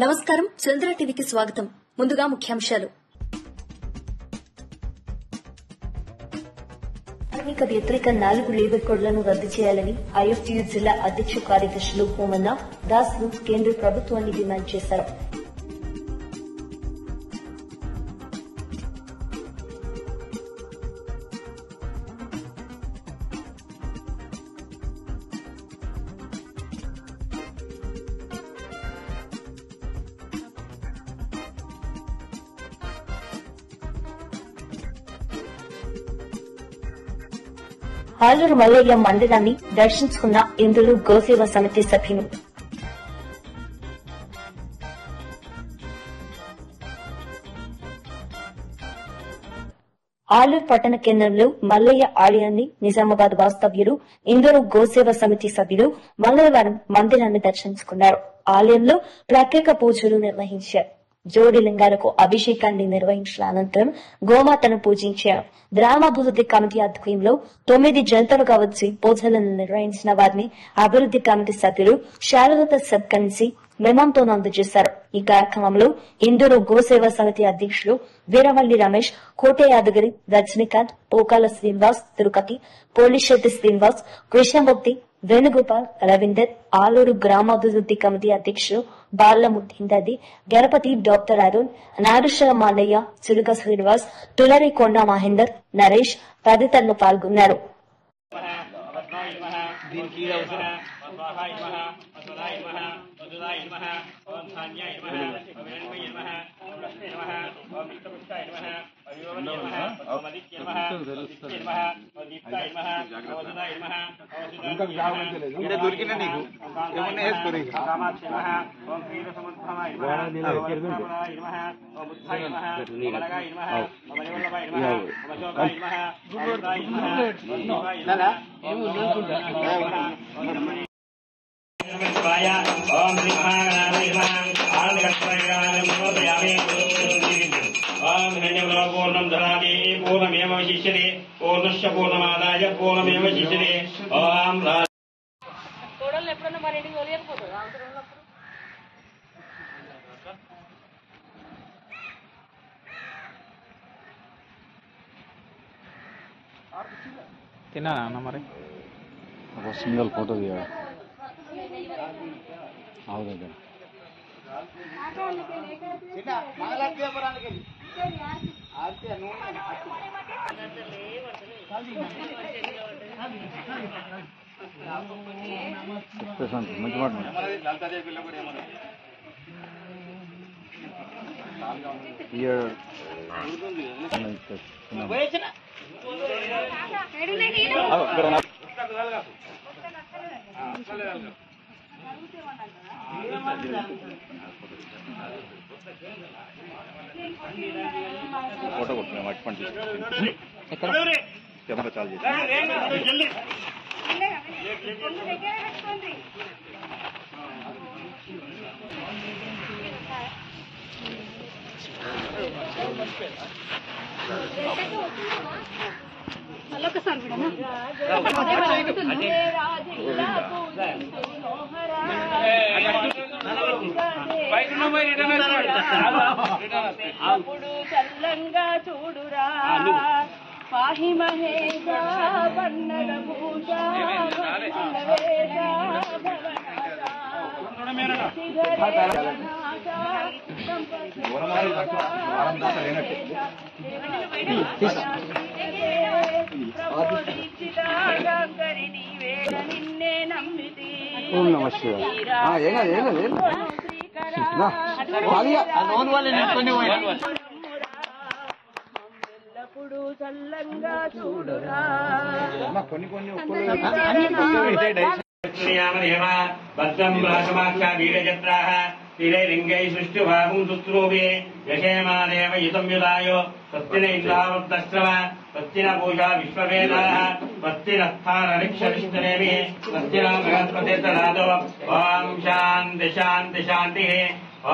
నమస్కారం, చంద్ర టీవీకి స్వాగతం. ముందుగా ముఖ్యాంశాలు. కార్మిక వ్యతిరేక 4 లేబర్ కోడ్లను రద్దు చేయాలని ఐఎఫ్టీయూ జిల్లా అధ్యక్ష కార్యదర్శులు హోమన్న దాస్లు కేంద్ర ప్రభుత్వాన్ని డిమాండ్ చేశారు. ఆలూరు మల్లయ్య మందిరాన్ని దర్శించుకున్న ఇందులో గోసేవ సమితి సభ్యులు. ఆలూరు పట్టణ కేంద్రంలో మల్లయ్య ఆలయాన్ని నిజామాబాద్ వాస్తవ్యులు ఇందూరు గోసేవ సమితి సభ్యులు మంగళవారం మందిరాన్ని దర్శించుకున్నారు. ఆలయంలో ప్రత్యేక పూజలు నిర్వహించారు. జోడి లింగాలకు అభిషేకాన్ని నిర్వహించిన అనంతరం గోమాతను పూజించారు. గ్రామాభివృద్ది కమిటీ ఆధ్వర్యంలో 9 జంటలుగా వచ్చి పూజలను నిర్వహించిన వారిని అభివృద్ది కమిటీ సభ్యులు శారదతో సత్కరించి మెమంతోను అందజేశారు. ఈ కార్యక్రమంలో ఇందూరు గోసేవ సమితి అధ్యక్షులు వీరవల్లి రమేష్, కోట యాదగిరి, రజనీకాంత్, పోకాల శ్రీనివాస్, తిరుపతి, పోలిశెట్టి శ్రీనివాస్, కృష్ణమూర్తి, వేణుగోపాల్, రవీందర్, ఆలూరు గ్రామాభివృద్ది కమిటీ అధ్యక్షులు బాలముద్దిందది, గణపతి, డాక్టర్ అరుణ్, నారుష మాలయ్య, చిలుక శ్రీనివాస్, తులరి కొండ మహేందర్, నరేష్ తదితరులు పాల్గొన్నారు. ओम श्री महागणाधिपतये नमः। आनन्दकल्पनायामि ओम हिरण्यपूर्णं ददाति पूर्णमेव शिष्यते पूर्णस्य पूर्णमादाय पूर्णमेव शिष्यते ओम కోడలు ఎప్పుడన్నా మన ఇంటికి వెళ్ళకపోతుంది అవసరం ఉన్నప్పుడు తిన్నానా అన్న మరి ఒక సింగల్ ఫోటో తీయాలి ఆవు దగ్గర మంచి మాట ఫోటో కొట్టుకున్నా మట్టి పండి కెమెరా చాలు చేసి అప్పుడు చల్లంగా చూడురా పాహి మహేశ పన్నగ భూష నిన్నే నమ్మితి ఎల్లప్పుడు చల్లంగా చూడురా భద్రం రాజమాఖ్యా వీరజత్రాః శ్రీలింగై సృష్టిభాగం దుత్రూపే యశేమాదేవ యుతం యుధాయో స్వస్తిన ఇంద్రావృత్తశ్రవ స్వస్తిన పూజా విశ్వవేదాః స్వస్తిన స్థానరిక్షరిష్టనేమి స్వస్తిన బృహస్పతిర్దధాతు ఓం శాంతి శాంతి శాంతిః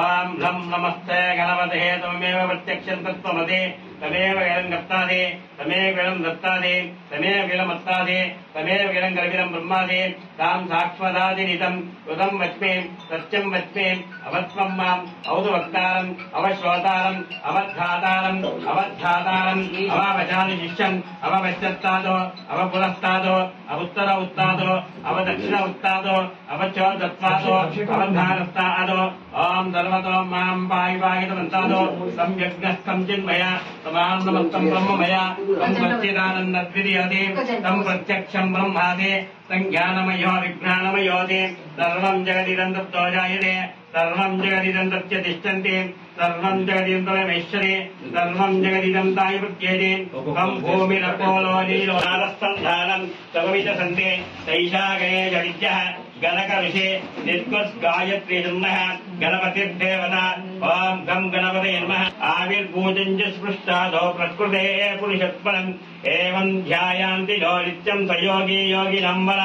ఓం లం నమస్తే గణపతే త్వమేవ ప్రత్యక్షం తత్వమసి తమేవ వేదం దత్తాది తమేవ వేదం దత్తాది తమేవ వేదమత్తాది तमेव गिरं कल्पितं ब्रह्मादि तां साक्ष्मदादिनितं कृतं वच्मे सत्यं वच्मे अवत्वं माम् औदुवक्तारम् अवश्रोतारम् अवद्धातारम् अवद्धातारम् अववचानि शिष्यम् अववच्चत्तादो अवपुरस्तादो अवुत्तर उत्तादो अवदक्षिण उत्तादो अवचोदत्तादो अवधानस्तादो ओम सर्वतो मां पायिपायितमन्तादो सम्यग्नस्थं चिन्मया समानमस्तं ब्रह्ममया तं सच्चिदानन्दद्वितीयते तं प्रत्यक्षं ब्रह्मादे संज्ञानमयो विज्ञानमयोदे सर्वं जगदिदं तत्तो जायते सर्वं जगदिदं तस्य तिष्ठन्ति सर्वं जगदिदं तमेश्वरे सर्वं जगदिदं ताय प्रत्येते तं भूमिरपोलो नीलो नारस्तन्धानं तवमितसन्ते तैषागणे जडित्यः गणक ऋषे निर्कुत् गायत्री नमः गणपतिर्देवता ओम गं गणपते नमः आविर्भूतं च स्पृष्टादो प्रकृते पुरुषत्परम् एवं ध्यायान्ति नो नित्यं सयोगी योगिनम्बर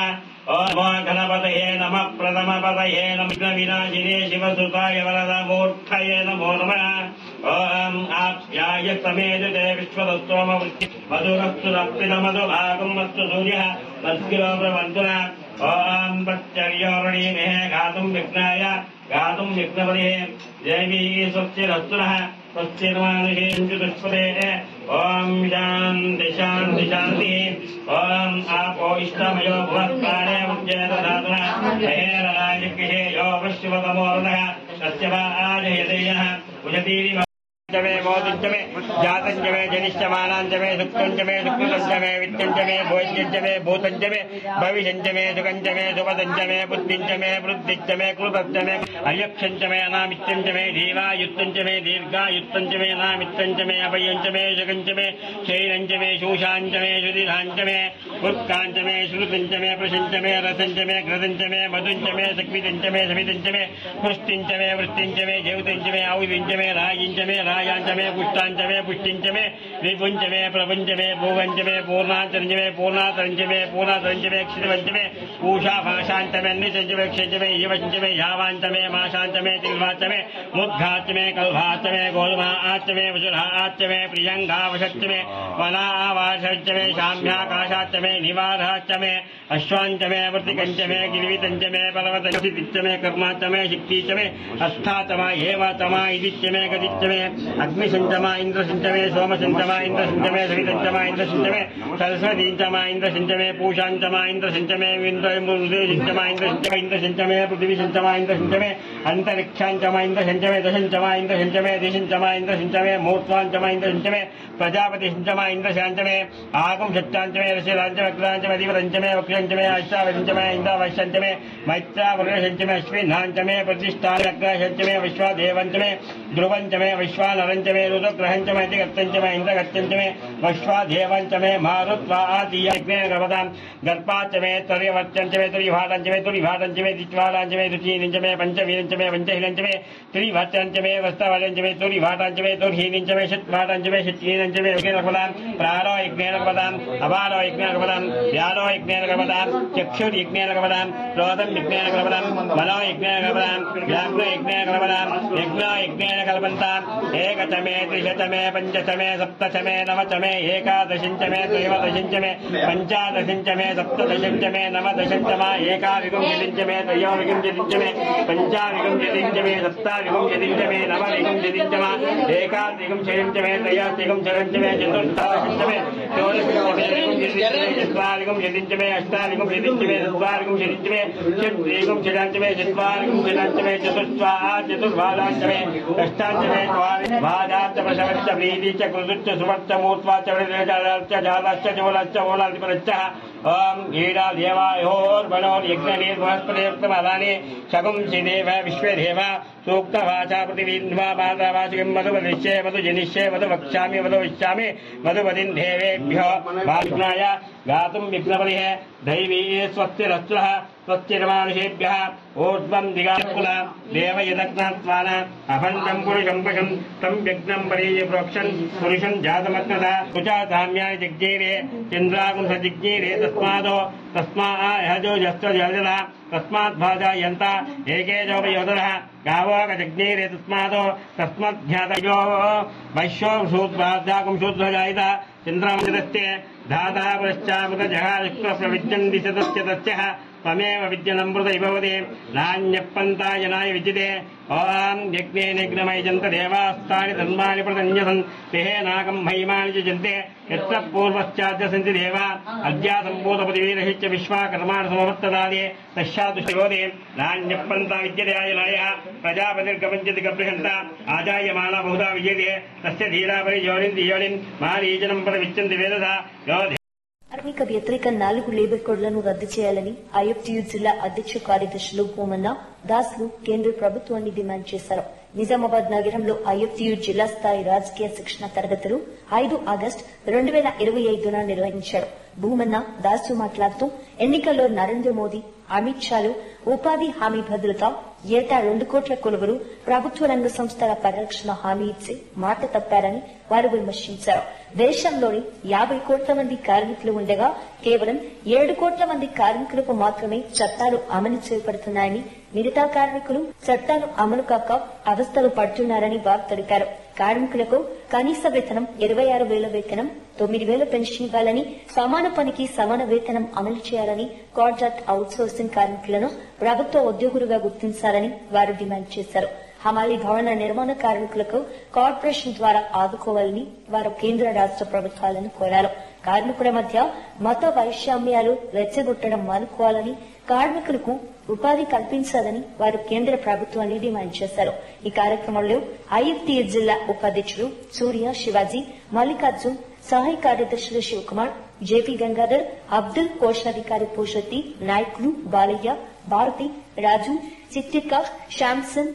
ओम गणपतये नमः प्रथमपतये नमः विनाशिने शिवसुताय वरदमूर्धये नमो नमः ओम आप्याय समेदते विश्वदस्तोमवृत्ति मधुरस्तु रक्तिमधुभागमस्तु सूर्यः तस्किरो प्रवन्तुना ओम प्रत्यर्योरणीमे गातुं विघ्नाय गातुं विघ्नपदे देवी स्वस्तिरस्तुनः स्वस्तिर्मानुषेन्दुष्पदे ओम शान्ति शान्ति शान्तिः ओम आपो इष्टमयो भुवत्कारे उज्जयत धातुनः हेरराजगृहे यो पश्चिमतमोरुणः तस्य वा आजयतेयः उजतीरिव जमे मोदिंचमे जातंचमे जनिष्यमानांचमे सुक्तंचमे सुकृतंचमे वित्तंचमे भोज्यंचमे भूतंचमे भविष्यंचमे सुगंचमे सुपदंचमे बुद्धिंचमे वृद्धिंचमे कृतंचमे अयक्षंचमे अनामित्यंचमे धीवायुक्तंचमे दीर्घायुक्तंचमे अनामित्यंचमे अभयंचमे सुगंचमे शैरंचमे शूषांचमे सुदिधांचमे उत्कांचमे श्रुतंचमे प्रशंचमे रसंचमे घृतंचमे मधुंचमे सक्वितंचमे सवितंचमे पुष्टिंचमे वृत्तिंचमे जीवतंचमे आयुधंचमे रायिंचमे रायांचमे पुष्टांचमे पुष्टिंचमे विपुंचमे प्रपंचमे भूवंचमे पूर्णांचमे पूर्णातरंचमे पूर्णातरंचमे क्षितवंचमे पूषा भाषांचमे निचंचमे क्षिचमे यवंचमे यावांचमे माशांचमे तिलवाचमे मुद्घाचमे कल्भाचमे गोधुमा आचमे वसुधा आचमे प्रियंगावशच्चमे वना आवाशच्चमे शाम्याकाशाच्चमे निवाधाच्चमे अश्वांचमे वर्तिकंचमे गिरिवितंचमे पर्वतंचमे कर्माचमे शिक्तिचमे अस्थाचमा हेवाचमा इदिच्चमे गदिच्चमे अग्निसंचमा इंद्रसंचमे सोमसंचमा इंद्रसंचमे सवितंचमा इंद्रसंचमे सरस्वतींचमा इंद्रसंचमे पूषांचमा इंद्रसंचमे इंद्रसंचमा इंद्रसंचमे पृथ्वीसंचमा इंद्रसंचमे अंतरिक्षांचमा इंद्रसंचमे दशंचमा इंद्रसंचमे दिशंचमा इंद्रसंचमे मूर्त्वांचमा इंद्रसंचमे प्रजापतिसंचमा इंद्रशांचमे आगुंसच्चांचमे रसिरांचमे अधिपतंचमे वक्षंचमे अष्टावशंचमे इंद्रावशंचमे मैत्रावृषंचमे अश्विनांचमे प्रतिष्ठानग्रहंचमे विश्वादेवंचमे ध्रुवंचमे विश्वानरंचमे रुद्रग्रहंचमे अधिगत्तंचमे इंद्रगत्तंचमे विश्वादेवंचमे मारुत्वा आदियज्ञेन गर्भतां गर्भाचमे तर्यवर्चंचमे तुरिभाटंचमे तुरिभाटंचमे दिच्वाटांचमे दुचीनिंचमे पंचवीरंचमे पंचहीनंचमे तुरिभाटंचमे वस्तावलंचमे तुरिभाटांचमे तुर्हीनिंचमे षट्भाटंचमे षट्हीनंचमे यज्ञेन गर्भतां प्राणो यज्ञेन गर्भतां अपारो यज्ञेन गर्भतां व्यानो यज्ञेन गर्भतां चक्षुर्यज्ञेन गर्भतां क्रोधं यज्ञेन गर्भतां मनो यज्ञेन गर्भतां व्याघ्रो यज्ञेन गर्भतां यज्ञो यज्ञेन कल्पन्ताम् एकचमे त्रिशतमे पंचचमे सप्तचमे नवचमे एकादशिंचमे त्रयोदशिंचमे पंचादशिंचमे सप्तदशिंचमे नवदशिंचमे एकाविंशतिंचमे त्रयोविंशतिंचमे पंचाविंशतिंचमे सप्ताविंशतिंचमे नवविंशतिंचमे एकाविंशतिंचमे त्रयोविंशतिंचमे चतुर्दशिंचमे षोडशिंचमे चत्वारिंशतिंचमे अष्टाविंशतिंचमे चत्वारिंशतिंचमे षट्त्रिंशतिंचमे चत्वारिंशतिंचमे चतुर्वादांचमे अष्टांचमे भाजांच प्रशवच्च प्रीतिश्च कृतुश्च सुवर्च मूर्त्वाच वृद्धिश्च जातश्च चोलश्च ओलाधिपतिश्च ओम गीडा देवायोर्वणोर्यज्ञनीर्वहस्पतियुक्तमादानि शकुंसि देव विश्वदेव सूक्तभाषा पृथिवीन्वा मातृभाषिकं मधुवदिष्ये मधुजनिष्ये मधुवक्ष्यामि मधुविष्यामि मधुवदिं देवेभ्यो भाग्नाय गातुं विघ्नपतिः दैवी स्वस्तिरस्तुः स्वस्तिर्मानुषेभ्यः ऊर्ध्वं दिगाकुला देवयदग्नात्वान अभण्डं पुरुषं पशुं तं विघ्नं परीय प्रोक्षन् पुरुषं जातमग्नता कुचा धाम्यानि जिज्ञेरे चन्द्रागुं सजिज्ञेरे तस्मादो यश्च जलजला तस्मात् भाजायन्ता एके जोपयोधरः गावो गजज्ञेरे तस्मादो तस्मद्ध्यातयो वैश्यो शूद्राजागुं शूद्रजायिता चन्द्रामृतस्य धाता पुरश्चामृत जहायुक्तप्रविद्यन्ति सदस्य तस्यः त्वमेव विद्यनमृत भवति नान्यपन्तायनाय विद्यते ॐ यज्ञे निग्नमयजन्त देवास्तानि धर्माणि प्रतन्यसन् तेहे नागं महिमानि च जन्ते यत्र पूर्वश्चाद्य सन्ति देवा अद्यासम्भूतपतिवीरहिच्च विश्वाकर्माणि समवर्तदादे तस्यातु शिवोदे नान्यपन्ता विद्यते आयनायः प्रजापतिर्गमञ्चति गबृहन्त आजायमाना बहुधा विजयते तस्य धीरापरियोनिन् मारीजनं प्रविच्यन्ति वेदसा यो కార్మిక వ్యతిరేక 4 లేబర్ కోడ్లను రద్దు చేయాలని ఐఎఫ్టీయూ జిల్లా అధ్యక్ష కార్యదర్శులు భూమన్న దాస్లు కేంద్ర ప్రభుత్వాన్ని డిమాండ్ చేశారు. నిజామాబాద్ నగరంలో ఐఎఫ్టీయూ జిల్లా స్థాయి రాజకీయ శిక్షణ తరగతులు 5 ఆగస్టు 2025న నిర్వహించారు. భూమన్న దాసు మాట్లాడుతూ ఎన్నికల్లో నరేంద్ర మోదీ, అమిత్ షాలు ఉపాధి హామీ భద్రత, ఏటా 2 కోట్ల కొలువులు, ప్రభుత్వ రంగ సంస్థల పరిరక్షణ హామీ ఇచ్చి మాట తప్పారని వారు విమర్శించారు. దేశంలోని 50 కోట్ల మంది కార్మికులు ఉండగా కేవలం 7 కోట్ల మంది కార్మికులకు మాత్రమే చట్టాలు అమలు చేయబడుతున్నాయని, మిగతా కార్మికులు చట్టాలు అమలు కాక అవస్థలు పడుతున్నారని వారు తెలిపారు. కార్మికులకు కనీస వేతనం 26,000 వేతనం, 9,000 పెన్షన్ ఇవ్వాలని, సమాన పనికి సమాన వేతనం అమలు చేయాలని, కాంట్రాక్ట్ అవుట్సోర్సింగ్ కార్మికులను ప్రభుత్వ ఉద్యోగులుగా గుర్తించాలని వారు డిమాండ్ చేశారు. హమాలీ భవన నిర్మాణ కార్మికులకు కార్పొరేషన్ ద్వారా ఆదుకోవాలని వారు కేంద్ర రాష్ట్ర ప్రభుత్వాలను కోరారు. కార్మికుల మధ్య మత వైషమ్యాలు రెచ్చగొట్టడం మానుకోవాలని, కార్మికులకు ఉపాధి కల్పించాలని వారు కేంద్ర ప్రభుత్వాన్ని డిమాండ్ చేశారు. ఈ కార్యక్రమంలో ఐఎఫ్టీయూ జిల్లా ఉపాధ్యక్షుడు సూర్య, శివాజీ, మల్లికార్జున్, సహాయ కార్యదర్శులు శివకుమార్, జేపీ గంగాధర్, అబ్దుల్, కోశాధికారి పూషతి, నాయకులు బాలయ్య, భారతి, రాజు, చిత్తిక, శ్యామ్సన్,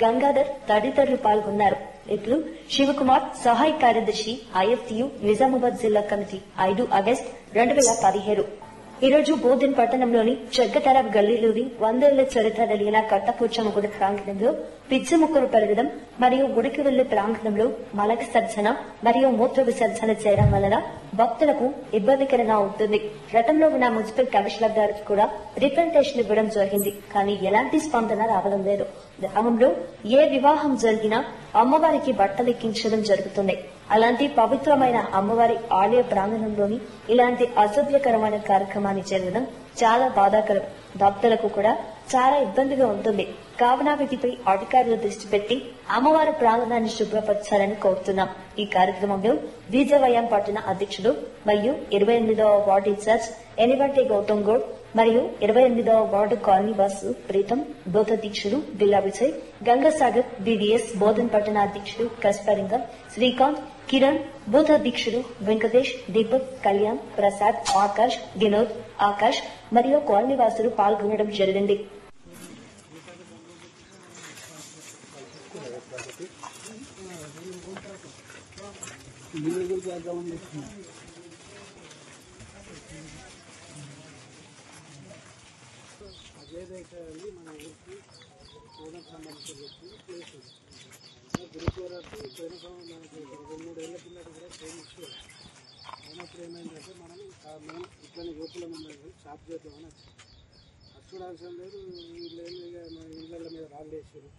గంగాధర్ తదితరులు పాల్గొన్నారు. ఇప్పుడు శివకుమార్, సహాయ కార్యదర్శి, ఐఎఫ్టీయూ నిజామాబాద్ జిల్లా కమిటీ, 5 ఆగస్టు 2017. ఈ రోజు బోధన్ పట్టణంలోని చెగ్గతరబ్ గల్లీలోని 100 ఏళ్ల చరిత్ర కలిగిన కట్టపోచమ్మ గుడి ప్రాంగణంలో పిచ్చి మొక్కలు పెరగడం మరియు గుడికి వెళ్లే ప్రాంగణంలో మల విసర్జన మరియు మూత్ర విసర్జన చేయడం వలన భక్తులకు ఇబ్బందికరంగా ఉంటుంది. గతంలో ఉన్న మున్సిపల్ కమిషనర్ గారికి కూడా రిప్రజెంటేషన్ ఇవ్వడం జరిగింది, కానీ ఎలాంటి స్పందన రావడం లేదు. గ్రామంలో ఏ వివాహం జరిగినా అమ్మవారికి బట్టలెక్కించడం జరుగుతుంది. అలాంటి పవిత్రమైన అమ్మవారి ఆలయ ప్రాంగణంలోని ఇలాంటి అసభ్యకరమైన కార్యక్రమాన్ని జరగడం చాలా బాధాకరం. భక్తులకు కూడా చాలా ఇబ్బందిగా ఉంటుంది. కావున వీటిపై అధికారులు దృష్టి పెట్టి అమ్మవారి ప్రాంగణాన్ని శుభ్రపరచాలని కోరుతున్నాం. ఈ కార్యక్రమంలో బీజేవైఎం పట్టణ అధ్యక్షుడు మరియు 28వ వార్డు ఇన్ఛార్జ్ ఎనివంటి గౌతమ్ గౌడ్ మరియు 28వ వార్డు కాలనీ వాసు ప్రీతం, బూత్ అధ్యక్షుడు బిల్లా విజయ్, గంగాసాగర్, బీడీఎస్ బోధన్ పట్టణ అధ్యక్షుడు కస్పరింగం, శ్రీకాంత్, కిరణ్, బూత్ అధ్యక్షుడు వెంకటేష్, దీపక్, కళ్యాణ్, ప్రసాద్, ఆకాష్, వినోద్, ఆకాష్ మరియు కాలనీ వాసులు పాల్గొనడం జరిగింది. అజయదేశాన్ని మన ఊరికి పూర్ణకు సంబంధించిన ప్లేస్ గురుచూరకు పోయిన మనకి 2-3 ఏళ్ల పిల్లలు కూడా ట్రైన్ ఇచ్చారు. అయినప్పుడు ఏమైందంటే మనం మేము ఇట్లనే యువకులం ఉన్నది షాప్ చేద్దామని వచ్చాం. అది చూడాల్సిన లేదు, వీళ్ళు మన ఇళ్ళ మీద రాళ్ళు వేసారు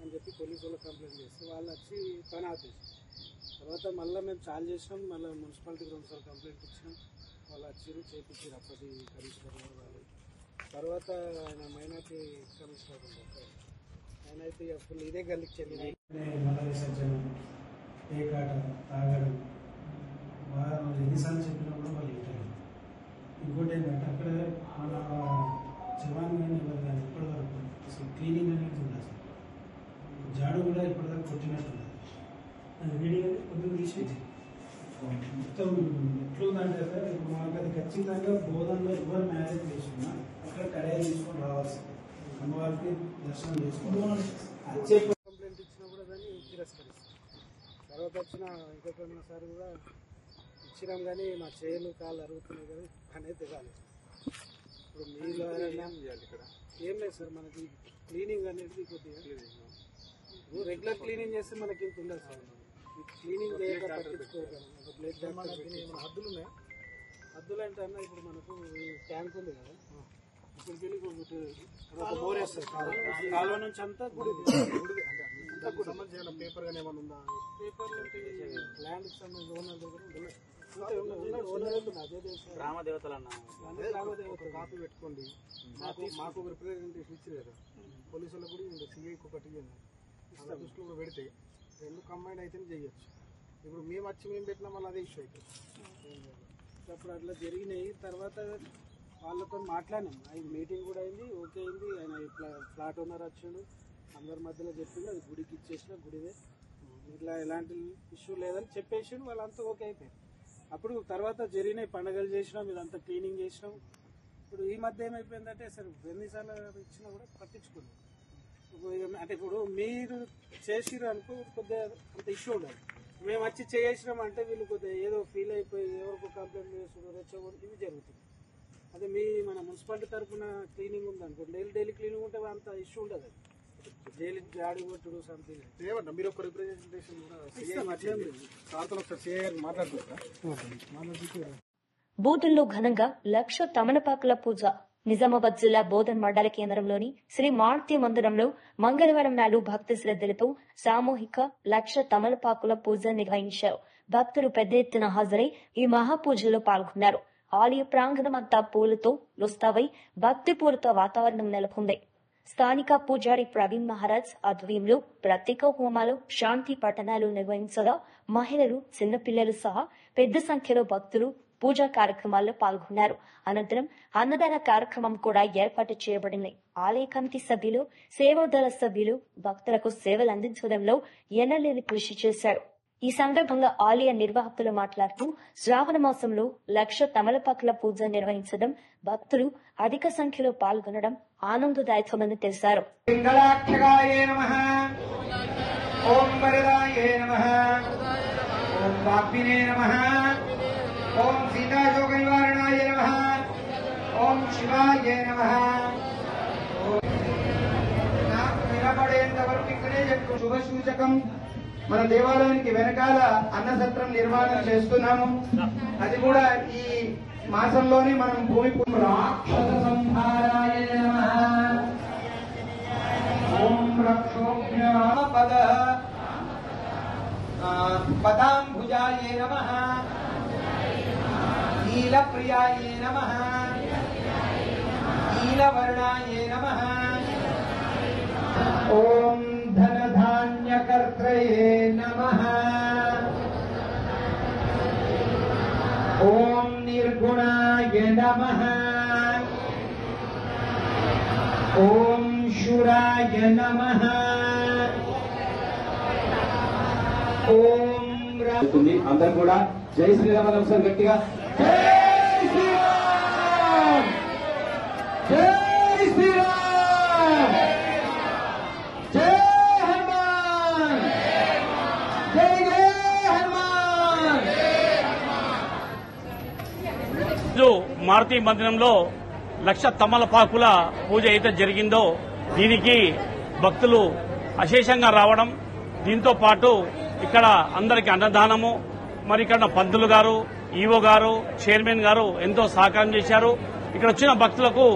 అని చెప్పి పోలీసు వాళ్ళు కంప్లైంట్ చేస్తే వాళ్ళు వచ్చి పని ఆపేసి తర్వాత మళ్ళీ మేము చాలు చేసినాం. మళ్ళీ మున్సిపాలిటీకి 2 సార్లు కంప్లైంట్ ఇచ్చినాం. వాళ్ళు వచ్చారు, చేపించారు అప్పటి కమిషనర్ గారు వాళ్ళు. తర్వాత ఆయన మైనార్టీ కమిషనర్ ఉంటారు, ఆయన అయితే అసలు ఇదే గల్లికి చెందిన మల విసర్జనం, పేకాట, తాగడం బాగా ఎన్నిసార్లు చెప్పినా కూడా వాళ్ళు ఇంటారు. ఇంకోటి ఏంటంటే అక్కడ మన జవాన్ కానీ ఎవరు కానీ ఇప్పటివరకు అసలు క్లీనింగ్ అనేది ఉండదు. జాడు కూడా ఇప్పటిదాకా కొట్టినట్టు అది వీడియో కొద్దిగా తీసేది మొత్తం ఎట్లుందంటే సార్, ఇప్పుడు మాకు అది ఖచ్చితంగా బోధనలో ఎవరు మ్యారేజ్ చేసుకున్నా అక్కడ కడాయి తీసుకొని రావాల్సింది, అమ్మవారికి దర్శనం చేసుకోవాలి. వచ్చే కంప్లైంట్ ఇచ్చినా కూడా దాన్ని తిరస్కరిస్తాం. తర్వాత వచ్చిన ఇంకొకసారి కూడా ఇచ్చినాం, కానీ మా చేతులు కాళ్ళు అరుగుతున్నాయి, కానీ అనేది తెగాలి. ఇప్పుడు మీలో ఏం లేదు సార్, మనకి క్లీనింగ్ అనేది కొద్దిగా రెగ్యులర్ క్లీనింగ్ చేస్తే మనకి ఇంత ఉండదు సార్. క్లీనింగ్ చేయక పట్టించుకోగలం. బ్లేడ్ హద్దులు ఉన్నాయి. హద్దులు అంటే అన్న ఇప్పుడు మనకు ఈ ట్యాంక్ ఉంది కదా, ఇక్కడికి వెళ్ళి బోర్ వేస్తారు కాలువ నుంచి అంతా గుడి అంటే సంబంధించిన పేపర్ గానీ ఏమైనా ఉందా? పేపర్లు ల్యాండ్ సంబంధించి ఓనర్ దగ్గర గ్రామదేవతలు కాపీ పెట్టుకోండి. మాకు రిప్రజెంటేషన్ ఇచ్చారు కదా, పోలీసులకు కూడా ఉంది, సిఐకి ఒకటి అలా దృష్టిలో కూడా పెడితే రెండు కంబైండ్ అయితేనే చేయొచ్చు. ఇప్పుడు మేము వచ్చి మేము పెట్టినా మళ్ళీ అదే ఇష్యూ అవుతుంది. అప్పుడు అట్లా జరిగినాయి. తర్వాత వాళ్ళతో మాట్లాడినాం, ఆయన మీటింగ్ కూడా అయింది, ఓకే అయింది. ఆయన ఇట్లా ఫ్లాట్ ఓనర్ వచ్చాడు, అందరి మధ్యలో చెప్పింది, అది గుడికి ఇచ్చేసిన, గుడిదే, ఇట్లా ఎలాంటి ఇష్యూ లేదని చెప్పేసి వాళ్ళంతా ఓకే అయిపోయింది. అప్పుడు తర్వాత జరిగినాయి, పండుగలు చేసినాం, ఇదంతా క్లీనింగ్ చేసినాం. ఇప్పుడు ఈ మధ్య ఏమైపోయిందంటే అసలు ఎన్నిసార్లు ఇచ్చినా కూడా పట్టించుకోలేదు. అంటే ఇప్పుడు మీరు చేసిరు అనుకో కొద్దిగా అంత ఇష్యూ ఉండదు. మేము వచ్చి చేసినామంటే వీళ్ళు కొద్దిగా ఏదో ఫీల్ అయిపోయి ఎవరికో కంప్లైంట్ చేస్తున్నారు, రెచ్చగొడు ఇవి జరుగుతుంది. అదే మన మున్సిపాలిటీ తరఫున క్లీనింగ్ ఉందనుకో, డైలీ క్లీనింగ్ ఉంటే అంత ఇష్యూ ఉండదు. డైలీ జాడి కొట్టుడు సంథింగ్ ఏమన్నా మీరు ఒక రిప్రజెంటేషన్ మాట్లాడుతున్నారు. బోధన్లో ఘనంగా 1,00,000 తమలపాకుల పూజ. నిజామాబాద్ జిల్లా బోధన్ మండల కేంద్రంలోని శ్రీ మారుతి మందిరంలో మంగళవారం నాడు భక్తి శ్రద్ధలతో సామూహిక 1,00,000 తమలపాకుల పూజ నిర్వహించారు. భక్తులు పెద్ద ఎత్తున హాజరై ఈ మహాపూజలో పాల్గొన్నారు. ఆలయ ప్రాంగణం అంతా పూలతో రుస్తావై భక్తిపూరిత వాతావరణం నెలకొంది. స్థానిక పూజారి ప్రవీణ్ మహారాజ్ ఆధ్వర్యంలో ప్రత్యేక హోమాలు, శాంతి పఠనాలు నిర్వహించగా మహిళలు, చిన్నపిల్లలు సహా పెద్ద సంఖ్యలో భక్తులు పూజా కార్యక్రమాల్లో పాల్గొన్నారు. అనంతరం అన్నదాన కార్యక్రమం కూడా ఏర్పాటు చేయబడింది. ఆలయ కమిటీ సభ్యులు, సేవాదళ సభ్యులు భక్తులకు సేవలు అందించడంలో ఎనలేని కృషి చేశారు. ఈ సందర్భంగా ఆలయ నిర్వాహకులు మాట్లాడుతూ శ్రావణ మాసంలో 1,00,000 తమలపాకుల పూజ నిర్వహించడం, భక్తులు అధిక సంఖ్యలో పాల్గొనడం ఆనందదాయకమని తెలిపారు. ఓం వరదాయే నమః, ఓం వాగ్మినే నమః, ఓం సీతాశోక నివారణాయ నమః, ఓం శివాయ నమః. నాకు వినపడేంత వరకు ఇక్కడే చెప్పు. శుభ సూచకం మన దేవాలయానికి వెనకాల అన్నసత్రం నిర్మాణం చేస్తున్నాము. అది కూడా ఈ మాసంలోనే మనం భూమి రాక్షస సంహారాయ నమః, ఓం రక్షోభ్య పద పదాంభుజాయ నమః, నీలప్రియాయ నమః, నీలవర్ణాయ నమః, ఓం ధనధాన్యకర్త్రయే నమః, ఓం నిర్గుణాయ నమః, ఓం శూరాయ నమః, ఓం అందరూ కూడా జై శ్రీరామ్ ఒకసారి గట్టిగా జై శ్రీరామ్, జై శ్రీరామ్, జై హనుమాన్, జై జై హనుమాన్. మారుతి మందిరంలో 1,00,000 తమలపాకుల పూజ అయితే జరిగిందో దీనికి భక్తులు అశేషంగా రావడం, దీంతో పాటు ఇక్కడ అందరికి అన్నదానము, మరి ఇక్కడ పంతులు గారు, ఈవో గారు, చైర్మన్ గారు ఎంతో సహకారం చేశారు. ఇక్కడ వచ్చిన భక్తులకు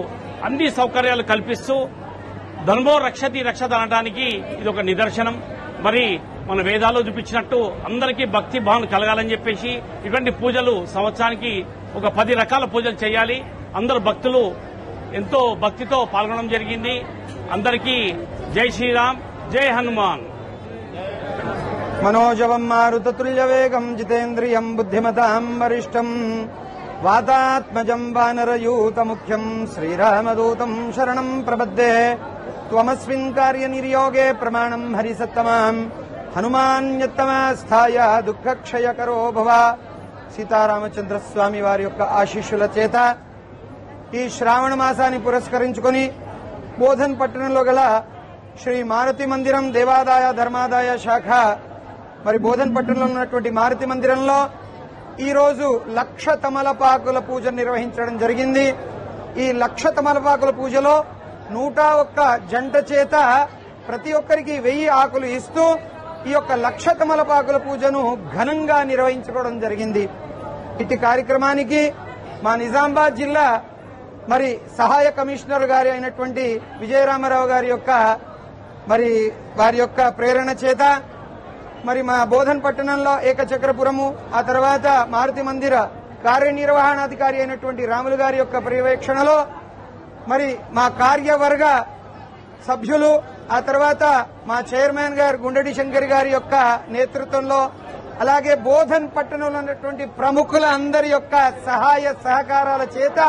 అన్ని సౌకర్యాలు కల్పిస్తూ ధర్మో రక్షతి రక్షత అనడానికి ఇది ఒక నిదర్శనం. మరి మన వేదాల్లో చూపించినట్టు అందరికీ భక్తి భావన కలగాలని చెప్పేసి ఇటువంటి పూజలు సంవత్సరానికి ఒక 10 రకాల పూజలు చేయాలి. అందరు భక్తులు ఎంతో భక్తితో పాల్గొనడం జరిగింది. అందరికీ జై శ్రీరామ్, జై హనుమాన్. మనోజవం మారుతతుల్యవేగం జితేంద్రియం బుద్ధిమతాం వరిష్టం వాతాత్మజం వానరయూతముఖ్యం శ్రీరామదూతం శరణం ప్రపద్దే. త్వమస్మిన్ కార్యనిర్యోగే ప్రమాణం హరిసత్తమాం హనుమాన్యత్తమాస్థాయ దుఃఖక్షయకరో భవ. సీతారామచంద్రస్వామి వారి యొక్క ఆశీస్సుల చేత ఈ శ్రావణ మాసాన్ని పురస్కరించుకుని బోధన్ పట్టణంలో గల శ్రీ మారుతి మందిరం దేవాదాయ ధర్మాదాయ శాఖ మరి బోధన్ పట్టణంలో ఉన్నటువంటి మారుతి మందిరంలో ఈరోజు 1,00,000 తమలపాకుల పూజ నిర్వహించడం జరిగింది. ఈ 1,00,000 తమలపాకుల పూజలో 101 జంట చేత ప్రతి ఒక్కరికి 1000 ఆకులు ఇస్తూ ఈ యొక్క 1,00,000 తమలపాకుల పూజను ఘనంగా నిర్వహించుకోవడం జరిగింది. ఇటు కార్యక్రమానికి మా నిజామాబాద్ జిల్లా మరి సహాయ కమిషనర్ గారి అయినటువంటి విజయరామారావు గారి యొక్క మరి వారి యొక్క ప్రేరణ చేత మరి మా బోధన్ పట్టణంలో ఏకచక్రపురము, ఆ తర్వాత మారుతి మందిర కార్యనిర్వహణాధికారి అయినటువంటి రాములు గారి యొక్క పర్యవేక్షణలో మరి మా కార్యవర్గ సభ్యులు, ఆ తర్వాత మా చైర్మన్ గారు గుండెడి శంకర్ గారి యొక్క నేతృత్వంలో, అలాగే బోధన్ పట్టణంలో ఉన్నటువంటి ప్రముఖుల అందరి యొక్క సహాయ సహకారాల చేత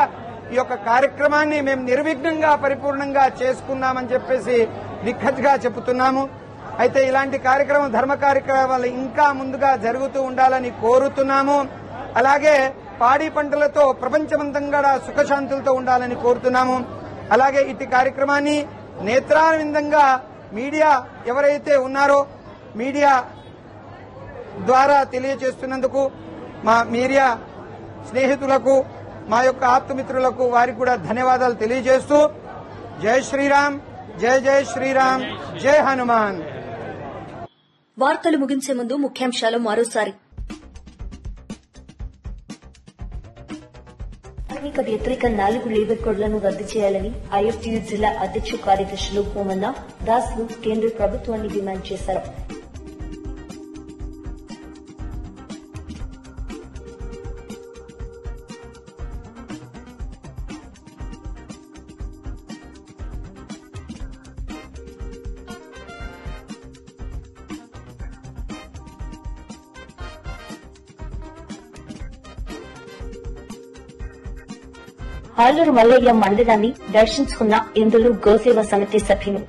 ఈ యొక్క కార్యక్రమాన్ని మేము నిర్విఘ్నంగా పరిపూర్ణంగా చేసుకున్నామని చెప్పేసి నిఖద్గా చెబుతున్నాము. అయితే ఇలాంటి కార్యక్రమం, ధర్మ కార్యక్రమాలు ఇంకా ముందుగా జరుగుతూ ఉండాలని కోరుతున్నాము. అలాగే పాడి పంటలతో ప్రపంచమంతంగా సుఖశాంతులతో ఉండాలని కోరుతున్నాము. అలాగే ఇటు కార్యక్రమాన్ని నేత్రానందంగా మీడియా ఎవరైతే ఉన్నారో మీడియా ద్వారా తెలియజేస్తున్నందుకు మా మీడియా స్నేహితులకు, మా యొక్క ఆప్తమిత్రులకు వారికి కూడా ధన్యవాదాలు తెలియజేస్తూ జై శ్రీరామ్, జై జై శ్రీరామ్, జై హనుమాన్. వార్తలు ముగించే ముందు ముఖ్యాంశాలు మరోసారి. కార్మిక వ్యతిరేక 4 లేబర్ కోడ్లను రద్దు చేయాలని ఐఎఫ్టీయూ జిల్లా అధ్యక్ష కార్యదర్శులు భూమన్న దాస్లు కేంద్ర ప్రభుత్వాన్ని డిమాండ్ చేశారు. ఆలూరు మల్లయ్య మందిరాన్ని దర్శించుకున్న ఇందులో గోసేవ సమితి సభ్యులు.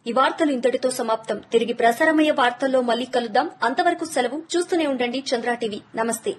ఈ వార్తలు ఇంతటితో సమాప్తం. తిరిగి ప్రసారమయ్యే వార్తల్లో మళ్లీ కలుద్దాం. అంతవరకు సెలవు. చూస్తూనే ఉండండి చంద్ర టీవీ. నమస్తే.